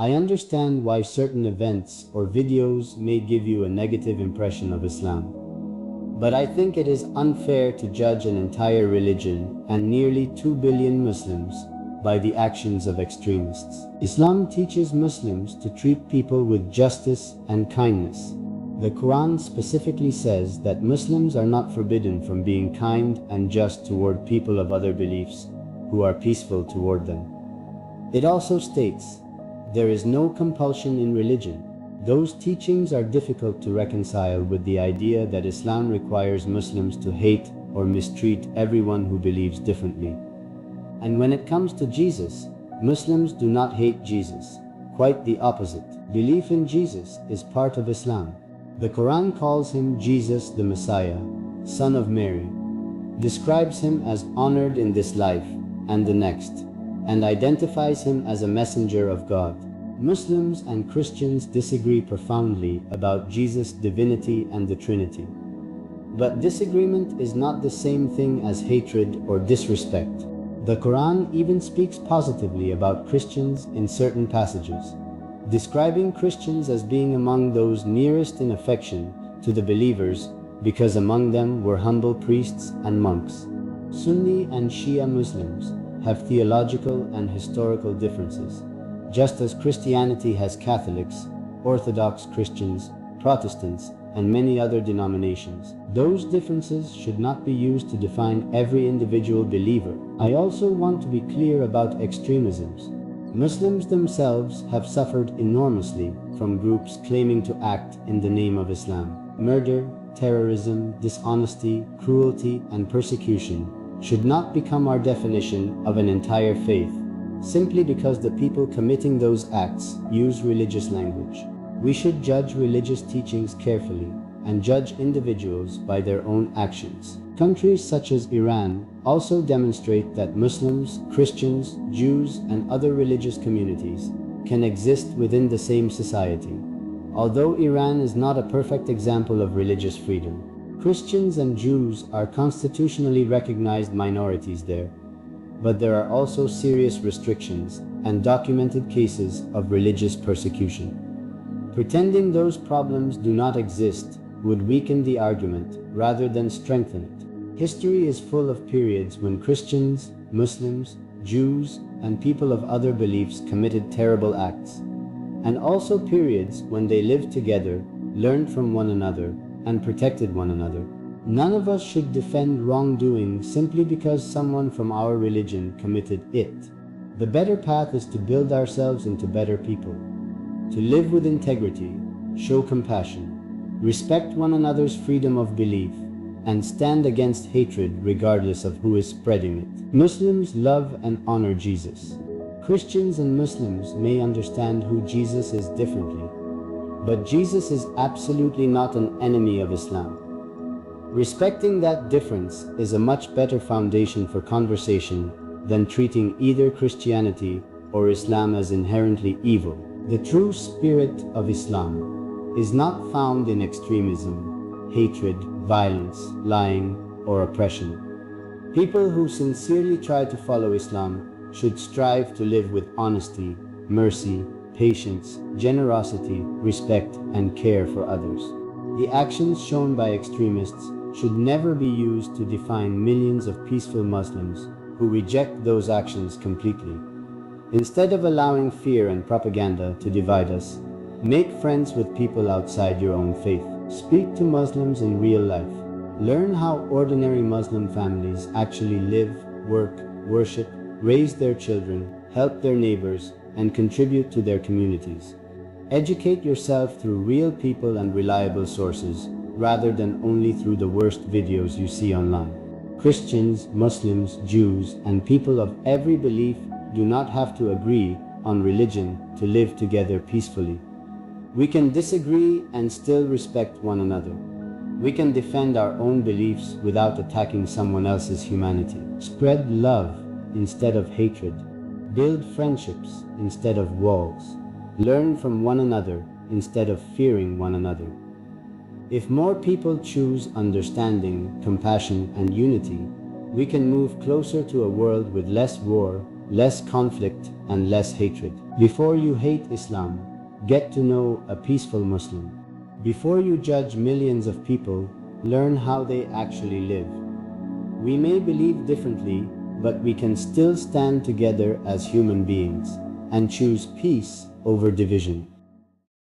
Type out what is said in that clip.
I understand why certain events or videos may give you a negative impression of Islam. But I think it is unfair to judge an entire religion and nearly 2 billion Muslims by the actions of extremists. Islam teaches Muslims to treat people with justice and kindness. The Quran specifically says that Muslims are not forbidden from being kind and just toward people of other beliefs who are peaceful toward them. It also states, there is no compulsion in religion. Those teachings are difficult to reconcile with the idea that Islam requires Muslims to hate or mistreat everyone who believes differently. And when it comes to Jesus, Muslims do not hate Jesus. Quite the opposite. Belief in Jesus is part of Islam. The Quran calls him Jesus the Messiah, son of Mary, describes him as honored in this life and the next, and identifies him as a messenger of God. Muslims and Christians disagree profoundly about Jesus' divinity and the Trinity. But disagreement is not the same thing as hatred or disrespect. The Quran even speaks positively about Christians in certain passages, describing Christians as being among those nearest in affection to the believers because among them were humble priests and monks. Sunni and Shia Muslims have theological and historical differences, just as Christianity has Catholics, Orthodox Christians, Protestants, and many other denominations. Those differences should not be used to define every individual believer. I also want to be clear about extremisms. Muslims themselves have suffered enormously from groups claiming to act in the name of Islam. Murder, terrorism, dishonesty, cruelty, and persecution should not become our definition of an entire faith, simply because the people committing those acts use religious language. We should judge religious teachings carefully and judge individuals by their own actions. Countries such as Iran also demonstrate that Muslims, Christians, Jews, and other religious communities can exist within the same society. Although Iran is not a perfect example of religious freedom, Christians and Jews are constitutionally recognized minorities there. But there are also serious restrictions and documented cases of religious persecution. Pretending those problems do not exist would weaken the argument rather than strengthen it. History is full of periods when Christians, Muslims, Jews, and people of other beliefs committed terrible acts, and also periods when they lived together, learned from one another, and protected one another. None of us should defend wrongdoing simply because someone from our religion committed it. The better path is to build ourselves into better people, to live with integrity, show compassion, respect one another's freedom of belief, and stand against hatred regardless of who is spreading it. Muslims love and honor Jesus. Christians and Muslims may understand who Jesus is differently, but Jesus is absolutely not an enemy of Islam. Respecting that difference is a much better foundation for conversation than treating either Christianity or Islam as inherently evil. The true spirit of Islam is not found in extremism, hatred, violence, lying, or oppression. People who sincerely try to follow Islam should strive to live with honesty, mercy, patience, generosity, respect, and care for others. The actions shown by extremists should never be used to define millions of peaceful Muslims who reject those actions completely. Instead of allowing fear and propaganda to divide us, make friends with people outside your own faith. Speak to Muslims in real life. Learn how ordinary Muslim families actually live, work, worship, raise their children, help their neighbors, and contribute to their communities. Educate yourself through real people and reliable sources, rather than only through the worst videos you see online. Christians, Muslims, Jews, and people of every belief do not have to agree on religion to live together peacefully. We can disagree and still respect one another. We can defend our own beliefs without attacking someone else's humanity. Spread love instead of hatred. Build friendships instead of walls. Learn from one another instead of fearing one another. If more people choose understanding, compassion, and unity, we can move closer to a world with less war, less conflict, and less hatred. Before you hate Islam, get to know a peaceful Muslim. Before you judge millions of people, learn how they actually live. We may believe differently, but we can still stand together as human beings and choose peace over division.